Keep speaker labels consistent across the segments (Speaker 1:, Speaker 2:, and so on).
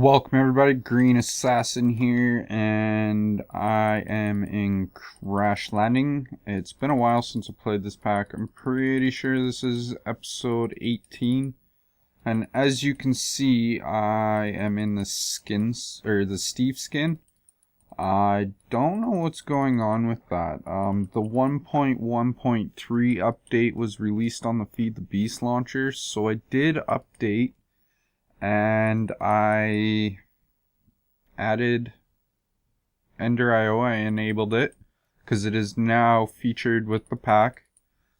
Speaker 1: Welcome everybody, Green Assassin here, and I am in Crash Landing. It's been a while since I played this pack. I'm pretty sure this is episode 18. And as you can see, I am in the skins, or the Steve skin. I don't know what's going on with that. The 1.1.3 update was released on the Feed the Beast launcher, so I did update. And I added Ender.io. I enabled it because it is now featured with the pack.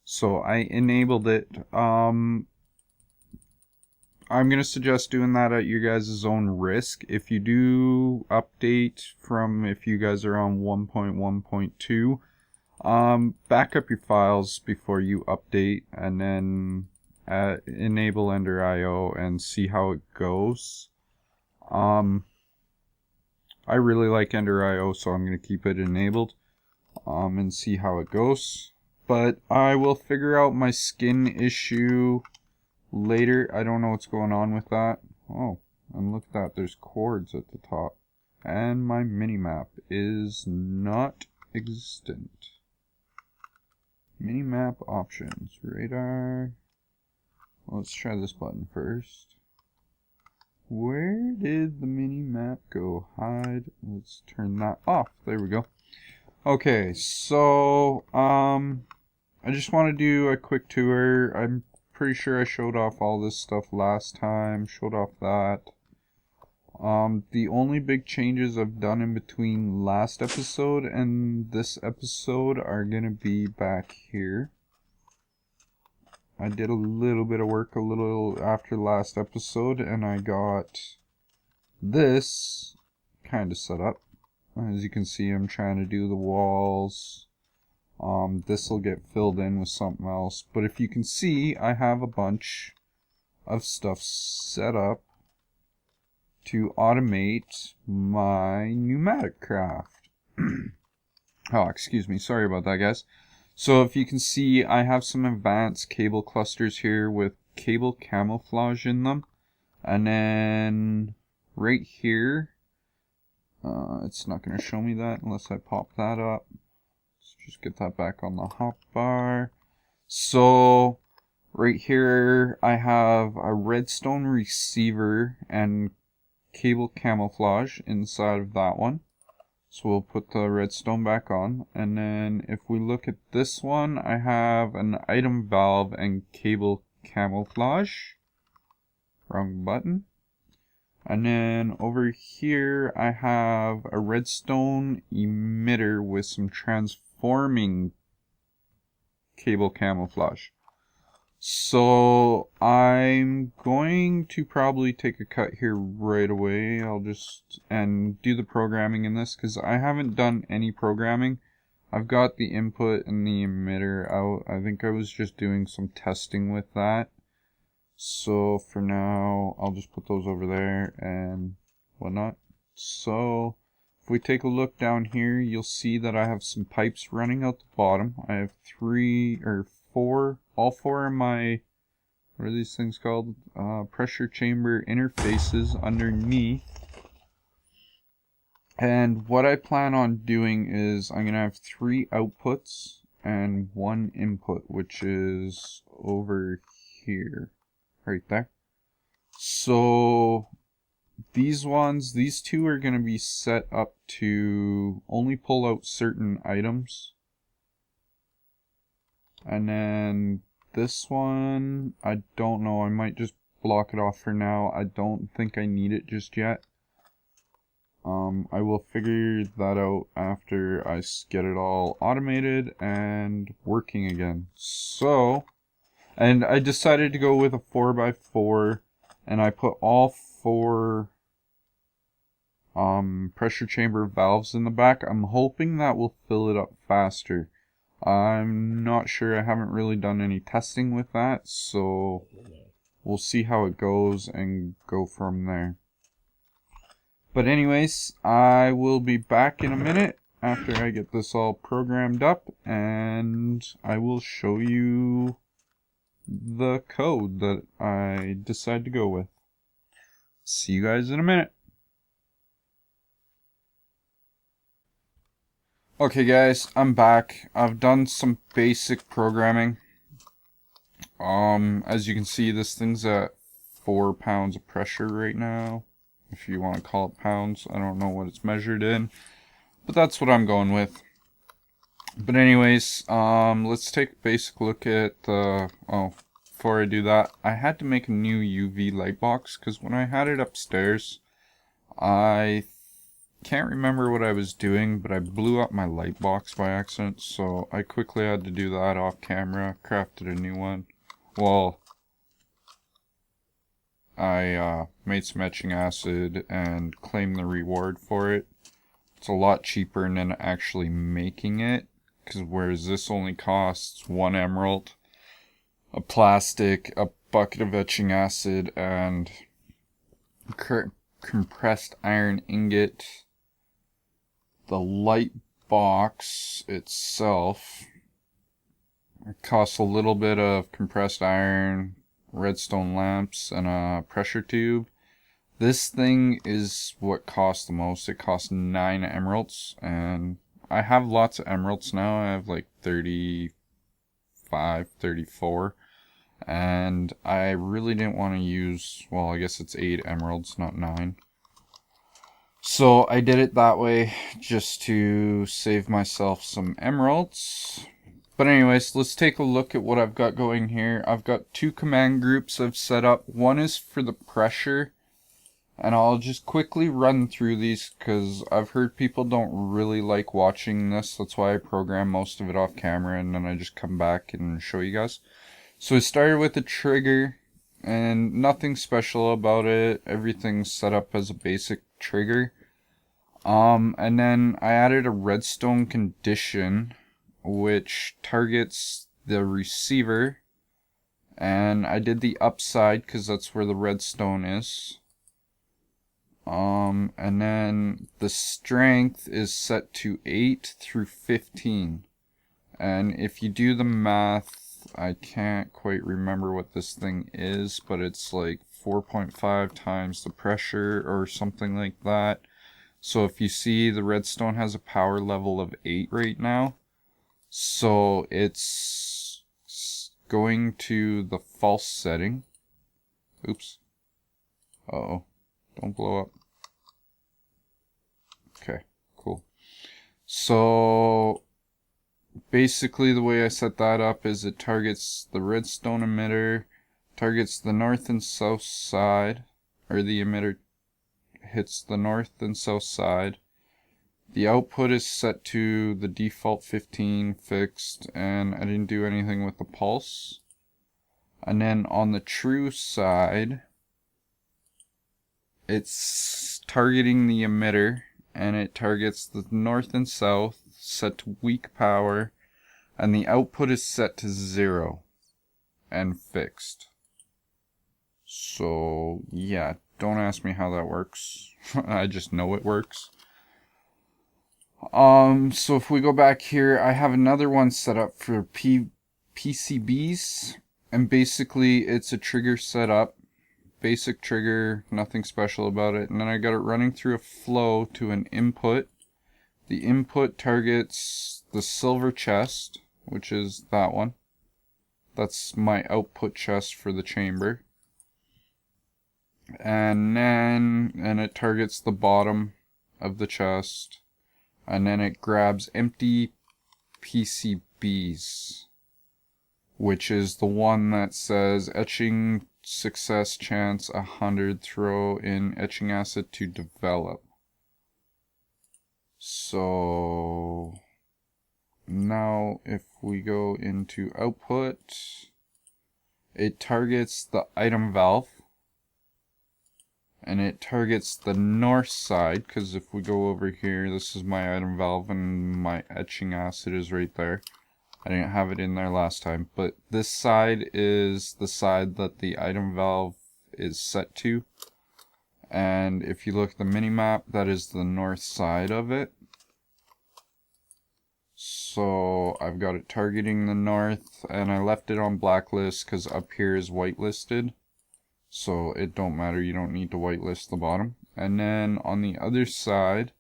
Speaker 1: So I enabled it. I'm going to suggest doing that at your guys' own risk. If you do update from, if you guys are on 1.1.2, back up your files before you update and then enable Ender.io and see how it goes. I really like Ender.io, so I'm going to keep it enabled and see how it goes. But I will figure out my skin issue later. I don't know what's going on with that. Oh, and look at that, there's chords at the top. And my minimap is not existent. Minimap options, radar. Let's try this button first. Where did the mini-map go? Hide. Let's turn that off. There we go. Okay, so, I just want to do a quick tour. I'm pretty sure I showed off all this stuff last time. Showed off that. The only big changes I've done in between last episode and this episode are going to be back here. I did a little bit of work a little after last episode, and I got this kind of set up. As you can see, I'm trying to do the walls. This will get filled in with something else. But if you can see, I have a bunch of stuff set up to automate my pneumatic craft. Oh, excuse me. Sorry about that, guys. So if you can see, I have some advanced cable clusters here with cable camouflage in them. And then right here, it's not going to show me that unless I pop that up. Let's just get that back on the hotbar. So right here, I have a redstone receiver and cable camouflage inside of that one. So we'll put the redstone back on, and then if we look at this one, I have an item valve and cable camouflage. Wrong button. And then over here, I have a redstone emitter with some transforming cable camouflage. So I'm going to probably take a cut here right away. I'll just and do the programming in this because I haven't done any programming. I've got the input and the emitter out. I think I was just doing some testing with that. So for now, I'll just put those over there and whatnot. So if we take a look down here, you'll see that I have some pipes running out the bottom. I have all four of my, what are these things called? Pressure chamber interfaces underneath. And what I plan on doing is I'm going to have 3 outputs and 1 input, which is over here, right there. So these 2 are going to be set up to only pull out certain items. And then this one, I don't know, I might just block it off for now. I don't think I need it just yet. I will figure that out after I get it all automated and working again. So, and I decided to go with a 4x4, and I put all 4 pressure chamber valves in the back. I'm hoping that will fill it up faster. I'm not sure. I haven't really done any testing with that, so we'll see how it goes and go from there. But anyways, I will be back in a minute after I get this all programmed up, and I will show you the code that I decide to go with. See you guys in a minute. Okay guys, I'm back. I've done some basic programming. As you can see, this thing's at 4 pounds of pressure right now. If you want to call it pounds, I don't know what it's measured in, but that's what I'm going with. But anyways, let's take a basic look at the, before I do that, I had to make a new UV light box, because when I had it upstairs, I can't remember what I was doing, but I blew up my light box by accident, so I quickly had to do that off camera, crafted a new one. Well, I made some etching acid and claimed the reward for it. It's a lot cheaper than actually making it, because whereas this only costs 1 emerald, a plastic, a bucket of etching acid, and compressed iron ingot. The light box itself, it costs a little bit of compressed iron, redstone lamps, and a pressure tube. This thing is what costs the most. It costs 9 emeralds, and I have lots of emeralds now. I have like 35, 34, and I really didn't want to use, well, I guess it's 8 emeralds, not 9. So I did it that way just to save myself some emeralds. But anyways, let's take a look at what I've got going here. I've got 2 command groups I've set up. One is for the pressure, and I'll just quickly run through these because I've heard people don't really like watching this. That's why I program most of it off camera, and then I just come back and show you guys. So I started with the trigger, and nothing special about it. Everything's set up as a basic trigger. And then I added a redstone condition which targets the receiver, and I did the upside because that's where the redstone is. And then the strength is set to 8 through 15, and if you do the math, I can't quite remember what this thing is, but it's like 4.5 times the pressure or something like that. So if you see, the redstone has a power level of 8 right now. So it's going to the false setting. Oops. Uh-oh. Don't blow up. Okay, cool. So basically the way I set that up is it targets the redstone emitter, targets the north and south side, or the emitter hits the north and south side. The output is set to the default 15 fixed, and I didn't do anything with the pulse. And then on the true side, it's targeting the emitter, and it targets the north and south, set to weak power, and the output is set to 0 and fixed. So yeah, don't ask me how that works. I just know it works. So if we go back here, I have another one set up for PCBs, and basically it's a trigger setup, basic trigger, nothing special about it, and then I got it running through a flow to an input. The input targets the silver chest, which is that one. That's my output chest for the chamber. And it targets the bottom of the chest. And then it grabs empty PCBs, which is the one that says etching success chance 100, throw in etching acid to develop. So now if we go into output, it targets the item valve. And it targets the north side, because if we go over here, this is my item valve and my etching acid is right there. I didn't have it in there last time, but this side is the side that the item valve is set to. And if you look at the mini-map, that is the north side of it. So I've got it targeting the north, and I left it on blacklist because up here is whitelisted. So it don't matter, you don't need to whitelist the bottom. And then on the other side,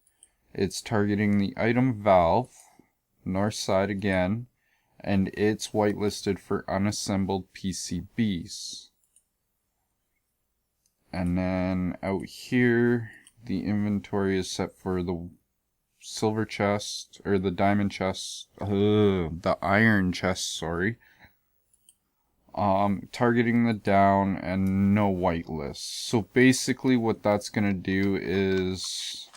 Speaker 1: it's targeting the item valve, north side again, and it's whitelisted for unassembled PCBs. And then out here, the inventory is set for the silver chest, or the diamond chest, the iron chest, sorry. Targeting the down and no whitelist. So basically what that's gonna do is,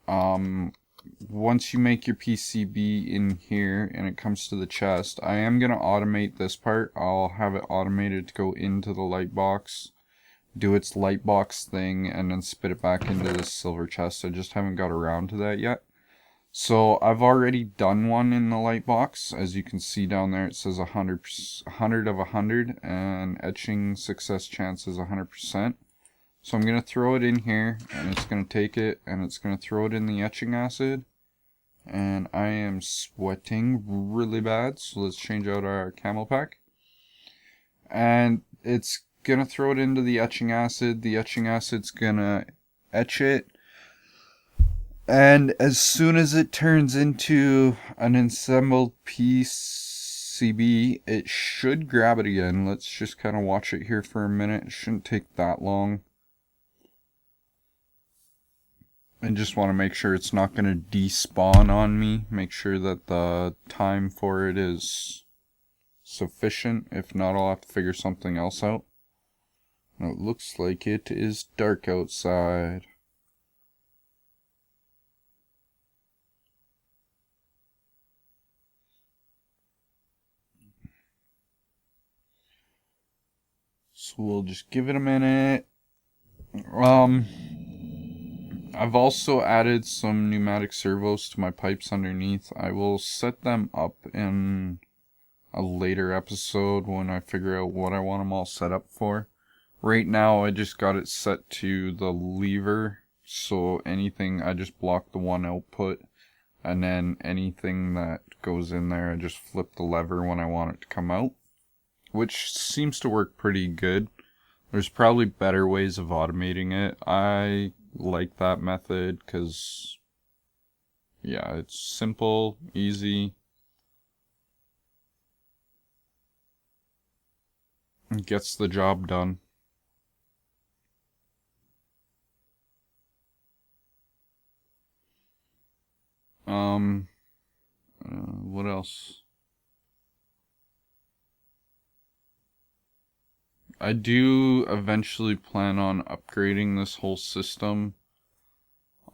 Speaker 1: once you make your PCB in here and it comes to the chest, I am gonna automate this part. I'll have it automated to go into the light box, do its light box thing, and then spit it back into the silver chest. I just haven't got around to that yet. So I've already done one in the light box. As you can see down there, it says 100 of 100, and etching success chance is 100%. So I'm going to throw it in here, and it's going to take it, and it's going to throw it in the etching acid. And I am sweating really bad, so let's change out our camel pack. And it's going to throw it into the etching acid. The etching acid's going to etch it. And as soon as it turns into an assembled PCB, it should grab it again. Let's just kind of watch it here for a minute. It shouldn't take that long. I just want to make sure it's not going to despawn on me. Make sure that the time for it is sufficient. If not, I'll have to figure something else out. It looks like it is dark outside. So we'll just give it a minute. I've also added some pneumatic servos to my pipes underneath. I will set them up in a later episode when I figure out what I want them all set up for. Right now I just got it set to the lever, so anything, I just block the one output, and then anything that goes in there I just flip the lever when I want it to come out, which seems to work pretty good. There's probably better ways of automating it. I like that method because, yeah, it's simple, easy. It gets the job done. What else? I do eventually plan on upgrading this whole system.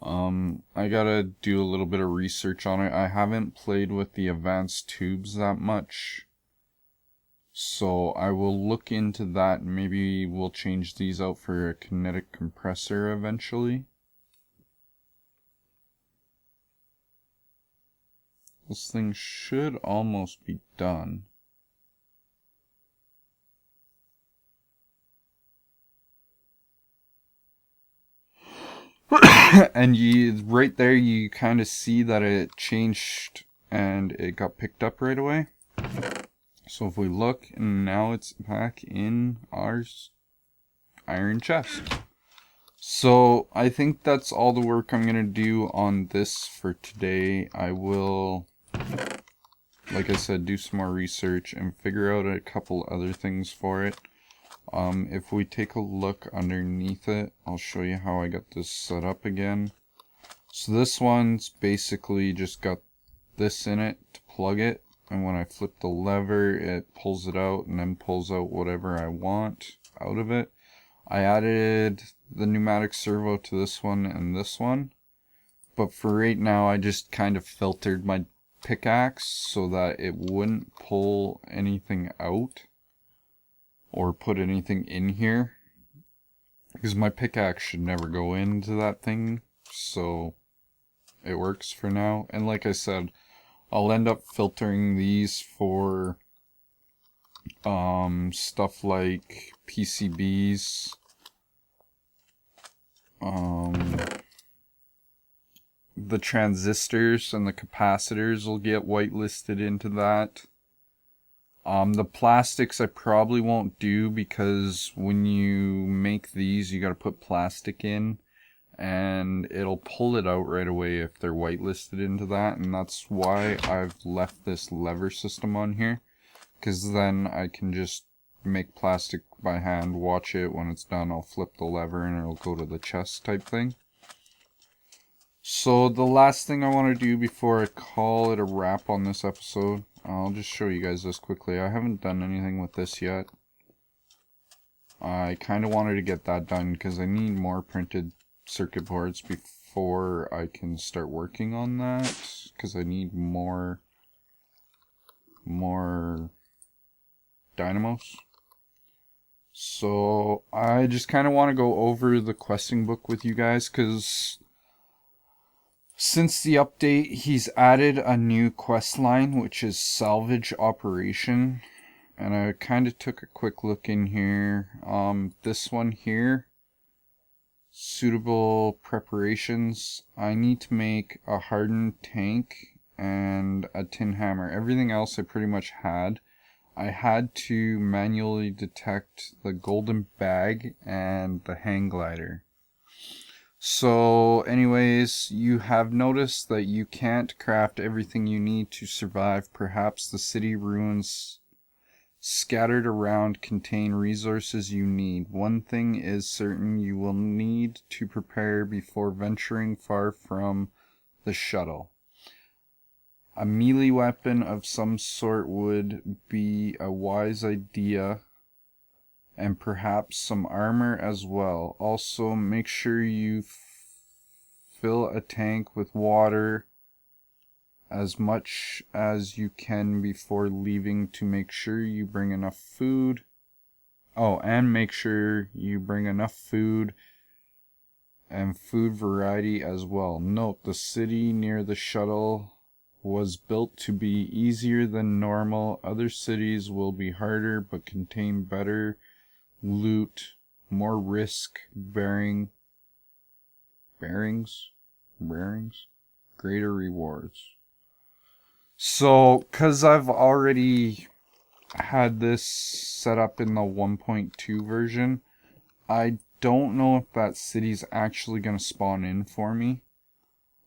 Speaker 1: I gotta do a little bit of research on it. I haven't played with the advanced tubes that much, so I will look into that, and maybe we'll change these out for a kinetic compressor eventually. This thing should almost be done. And right there you kind of see that it changed and it got picked up right away. So if we look, and now it's back in our iron chest. So I think that's all the work I'm going to do on this for today. I will, like I said, do some more research and figure out a couple other things for it. If we take a look underneath it, I'll show you how I got this set up again. So this one's basically just got this in it to plug it, and when I flip the lever it pulls it out and then pulls out whatever I want out of it. I added the pneumatic servo to this one and this one, but for right now I just kind of filtered my pickaxe so that it wouldn't pull anything out or put anything in here, because my pickaxe should never go into that thing, so it works for now. And like I said, I'll end up filtering these for stuff like PCBs, the transistors and the capacitors will get whitelisted into that. The plastics I probably won't do, because when you make these you gotta put plastic in, and it'll pull it out right away if they're whitelisted into that, and that's why I've left this lever system on here, because then I can just make plastic by hand, watch it. When it's done, I'll flip the lever and it'll go to the chest type thing. So the last thing I want to do before I call it a wrap on this episode, I'll just show you guys this quickly. I haven't done anything with this yet. I kind of wanted to get that done because I need more printed circuit boards before I can start working on that, because I need more dynamos. So I just kind of want to go over the questing book with you guys, because since the update, he's added a new quest line, which is salvage operation. And I kind of took a quick look in here. This one here, suitable preparations. I need to make a hardened tank and a tin hammer. Everything else I pretty much had. I had to manually detect the golden bag and the hang glider. So anyways, you have noticed that you can't craft everything you need to survive. Perhaps the city ruins scattered around contain resources you need. One thing is certain: you will need to prepare before venturing far from the shuttle. A melee weapon of some sort would be a wise idea, and perhaps some armor as well. Also, make sure you fill a tank with water as much as you can before leaving, to make sure you bring enough food. Oh, and make sure you bring enough food and food variety as well. Note, the city near the shuttle was built to be easier than normal. Other cities will be harder but contain better loot, more risk bearings, greater rewards. So, because I've already had this set up in the 1.2 version, I don't know if that city's actually going to spawn in for me.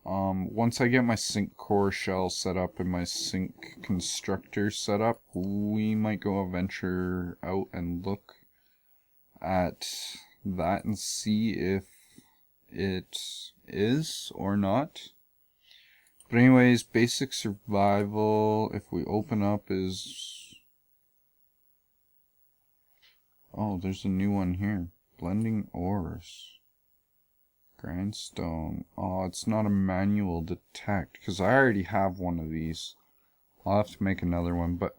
Speaker 1: Once I get my sync core shell set up and my sync constructor set up, we might go venture out and look at that and see if it is or not. But anyways, basic survival, if we open up, is... oh, there's a new one here. Blending ores. Grindstone. Oh, it's not a manual detect, because I already have one of these. I'll have to make another one, but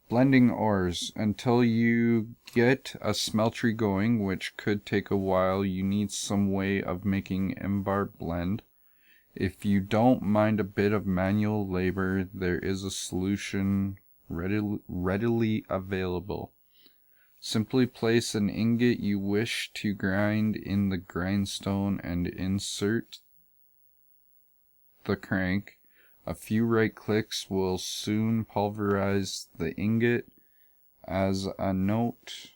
Speaker 1: blending ores. Until you get a smeltery going, which could take a while, you need some way of making Embar blend. If you don't mind a bit of manual labor, there is a solution readily available. Simply place an ingot you wish to grind in the grindstone and insert the crank. A few right clicks will soon pulverize the ingot. As a note,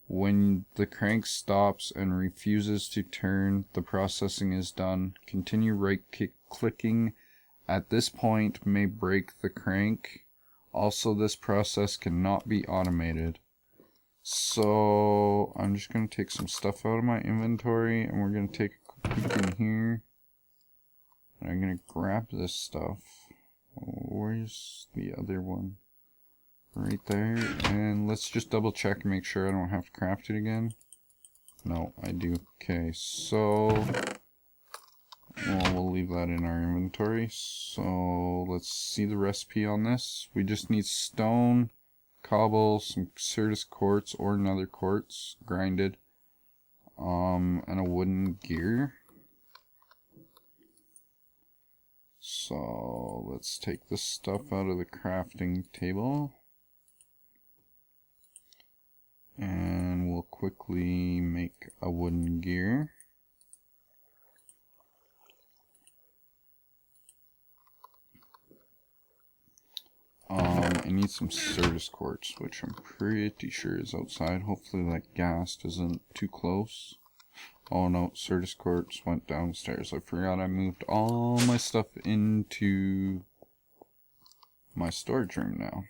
Speaker 1: when the crank stops and refuses to turn, the processing is done. Continue right clicking at this point may break the crank. Also, this process cannot be automated. So I'm just going to take some stuff out of my inventory, and we're going to take a peek in here. And I'm going to grab this stuff. Where's the other one? Right there. And let's just double check and make sure I don't have to craft it again. No, I do. Okay, so well, we'll leave that in our inventory. So let's see the recipe on this. We just need stone, cobble, some Certus quartz or nether quartz grinded, and a wooden gear. So let's take this stuff out of the crafting table, and we'll quickly make a wooden gear. I need some Certus quartz, which I'm pretty sure is outside. Hopefully that gas isn't too close. Oh no, Certus Quartz went downstairs. I forgot I moved all my stuff into my storage room now.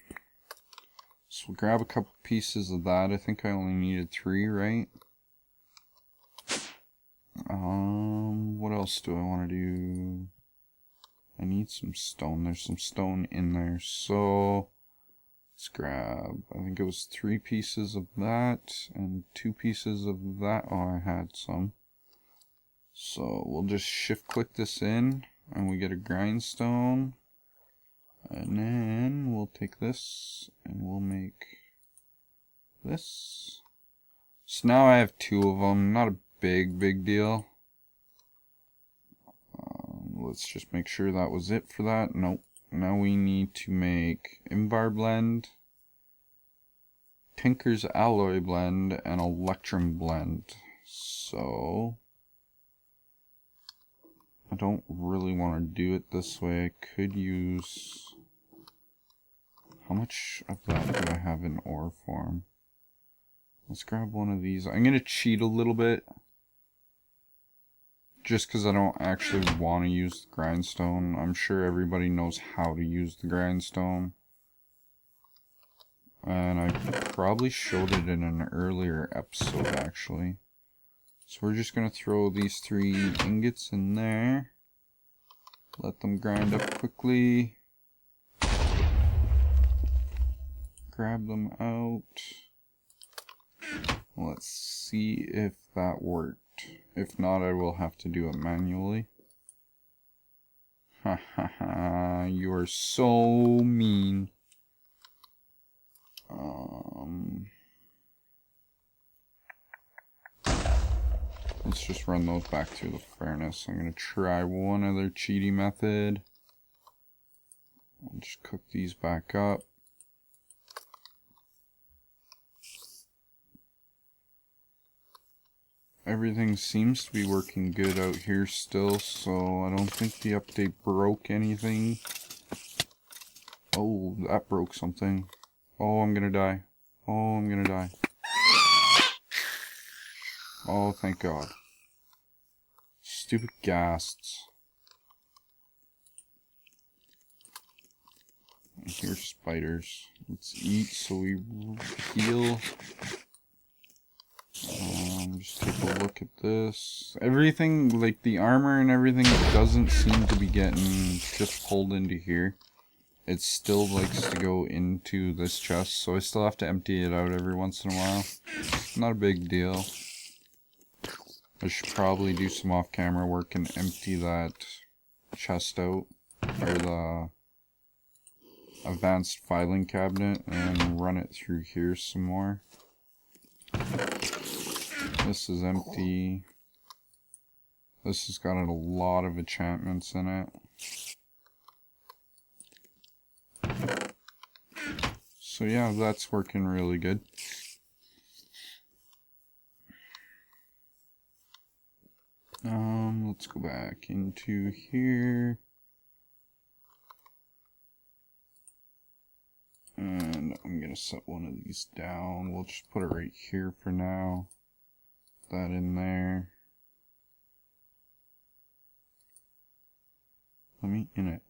Speaker 1: So we'll grab a couple pieces of that. I think I only needed 3, right? What else do I want to do? I need some stone. There's some stone in there. So let's grab, I think it was 3 pieces of that and 2 pieces of that. Oh, I had some. So we'll just shift click this in and we get a grindstone. And then we'll take this and we'll make this. So now I have 2 of them. Not a big deal. Let's just make sure that was it for that. Nope. Now we need to make Invar blend, Tinker's alloy blend, and Electrum blend. So I don't really want to do it this way. I could use... How much of that do I have in ore form? Let's grab one of these. I'm going to cheat a little bit. Just because I don't actually want to use the grindstone. I'm sure everybody knows how to use the grindstone. And I probably showed it in an earlier episode actually. So we're just going to throw these 3 ingots in there. Let them grind up quickly. Grab them out. Let's see if that worked. If not, I will have to do it manually. Ha ha ha, you are so mean. Let's just run those back through the furnace. I'm going to try one other cheaty method. I'll just cook these back up. Everything seems to be working good out here still, so I don't think the update broke anything. Oh, that broke something. Oh, I'm gonna die. Oh, I'm gonna die. Oh, thank God. Stupid ghasts. Here's spiders. Let's eat so we heal. Just take a look at this. Everything, like the armor and everything, doesn't seem to be getting just pulled into here. It still likes to go into this chest, so I still have to empty it out every once in a while. Not a big deal. I should probably do some off-camera work and empty that chest out, or the advanced filing cabinet, and run it through here some more. This is empty. This has got a lot of enchantments in it. So yeah, that's working really good. Let's go back into here. And I'm gonna set one of these down. We'll just put it right here for now. That in there. Let me in it.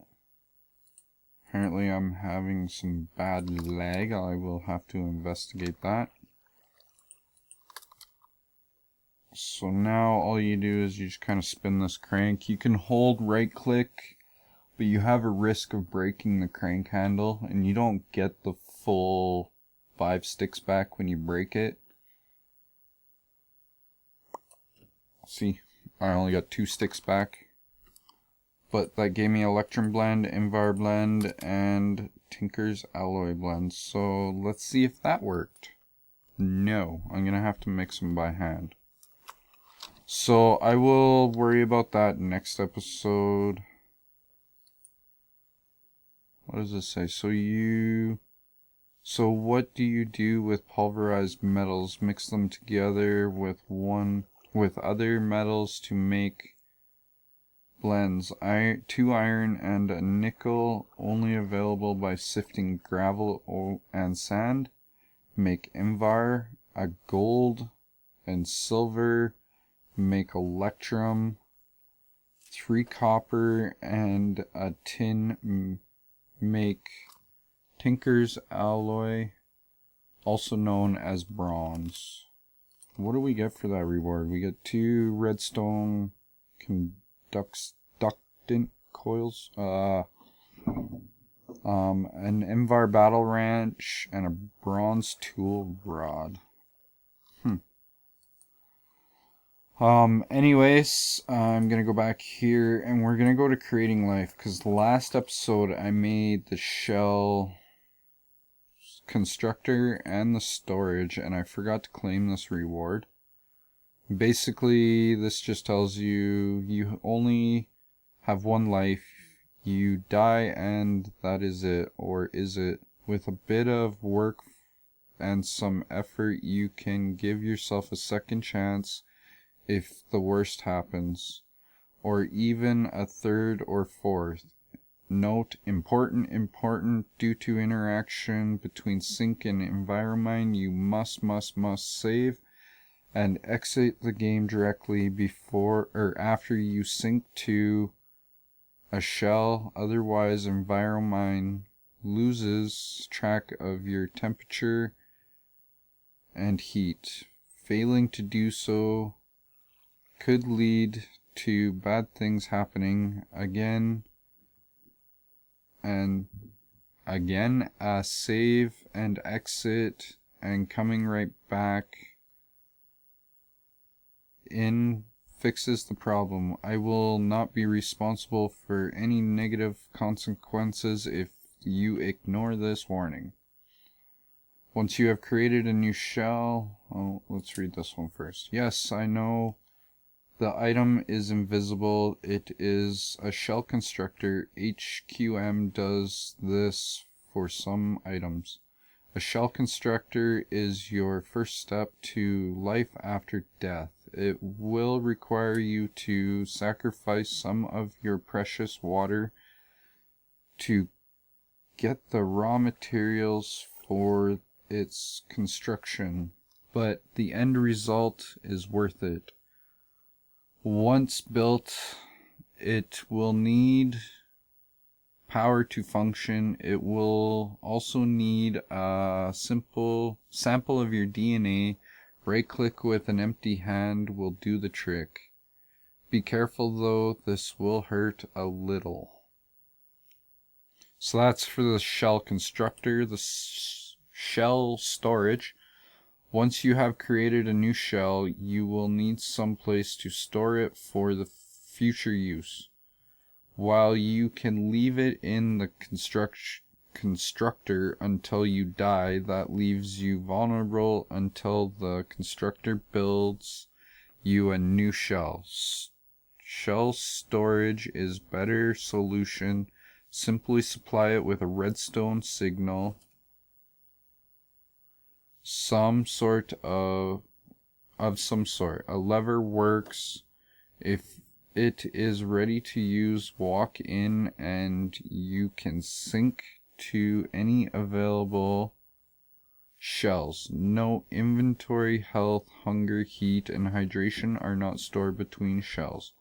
Speaker 1: Apparently I'm having some bad lag. I will have to investigate that. So now all you do is you just kind of spin this crank. You can hold right click, but you have a risk of breaking the crank handle, and you don't get the full 5 sticks back when you break it. See, I only got 2 sticks back. But that gave me Electrum blend, Invar blend, and Tinker's alloy blend. So let's see if that worked. No, I'm gonna have to mix them by hand. So I will worry about that next episode. What does this say? So what do you do with pulverized metals? Mix them together with other metals to make blends. 2 iron and a nickel, only available by sifting gravel and sand. Make Invar, a gold and silver make electrum, 3 copper, and a tin, make Tinker's Alloy, also known as bronze. What do we get for that reward? We get 2 redstone conductant coils, an Invar battle wrench, and a bronze tool rod. Anyways, I'm gonna go back here and we're gonna go to creating life, because last episode I made the shell constructor and the storage and I forgot to claim this reward. Basically, this just tells you you only have 1 life, you die and that is it, or is it? With a bit of work and some effort, you can give yourself a second chance if the worst happens, or even a 3rd or 4th. Note, important, due to interaction between sync and environment, you must save and exit the game directly before or after you sync to a shell, otherwise environment loses track of your temperature and heat. Failing to do so could lead to bad things happening again and again. Save and exit and coming right back in fixes the problem. I will not be responsible for any negative consequences if you ignore this warning. Once you have created a new shell, let's read this one first. Yes, I know the item is invisible. It is a shell constructor. HQM does this for some items. A shell constructor is your first step to life after death. It will require you to sacrifice some of your precious water to get the raw materials for its construction, but the end result is worth it. Once built, it will need power to function. It will also need a simple sample of your DNA. Right click with an empty hand will do the trick. Be careful though, this will hurt a little. So that's for the shell constructor. The shell storage. Once you have created a new shell, you will need some place to store it for the future use. While you can leave it in the constructor until you die, that leaves you vulnerable until the constructor builds you a new shell. Shell storage is better solution. Simply supply it with a redstone signal, some sort. A lever works. If it is ready to use, walk in and you can sync to any available shells. No inventory, health, hunger, heat, and hydration are not stored between shells.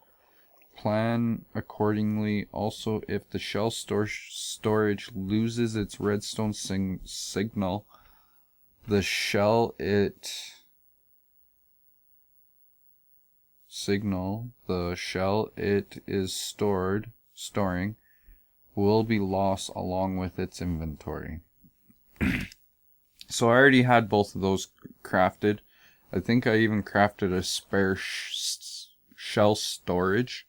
Speaker 1: Plan accordingly. Also, if the shell storage loses its redstone signal, the shell it is storing will be lost along with its inventory. So I already had both of those crafted. I think I even crafted a spare shell storage,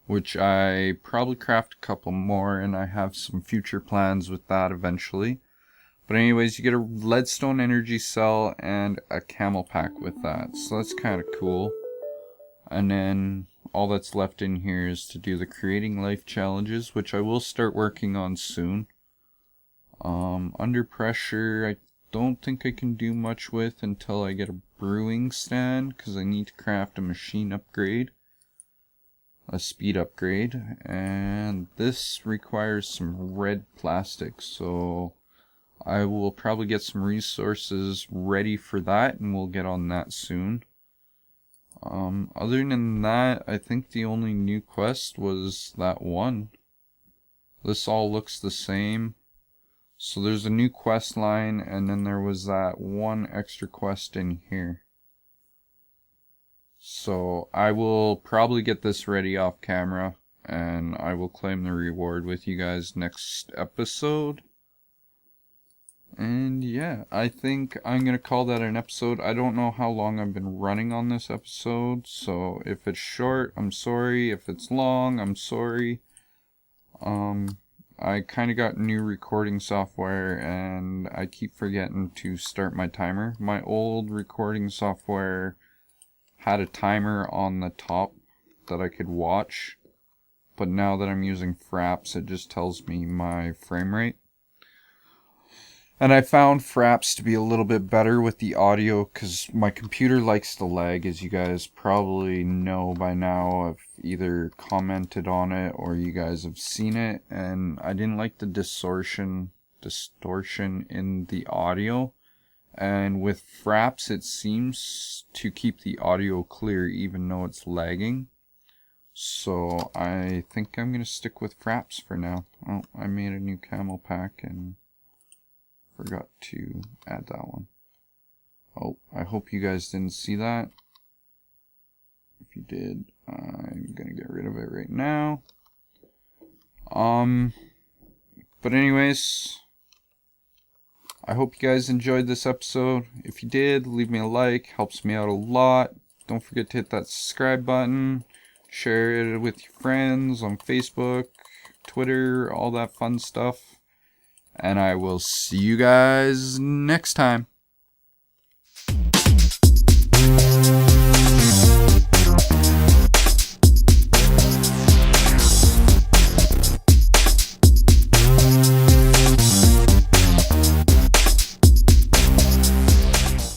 Speaker 1: which I probably craft a couple more, and I have some future plans with that eventually. But anyways, you get a leadstone energy cell and a camel pack with that, so that's kind of cool. And then all that's left in here is to do the creating life challenges, which I will start working on soon. Under pressure, I don't think I can do much with until I get a brewing stand, because I need to craft a machine upgrade, a speed upgrade, and this requires some red plastic, so I will probably get some resources ready for that, and we'll get on that soon. Other than that, I think the only new quest was that one. This all looks the same. So there's a new quest line, and then there was that one extra quest in here. So I will probably get this ready off camera, and I will claim the reward with you guys next episode. And yeah, I think I'm going to call that an episode. I don't know how long I've been running on this episode, so if it's short, I'm sorry. If it's long, I'm sorry. I kind of got new recording software, and I keep forgetting to start my timer. My old recording software had a timer on the top that I could watch, but now that I'm using Fraps, it just tells me my frame rate. And I found Fraps to be a little bit better with the audio, because my computer likes to lag, as you guys probably know by now. I've either commented on it or you guys have seen it, and I didn't like the distortion in the audio. And with Fraps, it seems to keep the audio clear even though it's lagging. So I think I'm going to stick with Fraps for now. Oh, I made a new camel pack and forgot to add that one. Oh, I hope you guys didn't see that. If you did, I'm gonna get rid of it right now. But anyways, I hope you guys enjoyed this episode. If you did, leave me a like, helps me out a lot. Don't forget to hit that subscribe button, share it with your friends on Facebook, Twitter, all that fun stuff. And I will see you guys next time.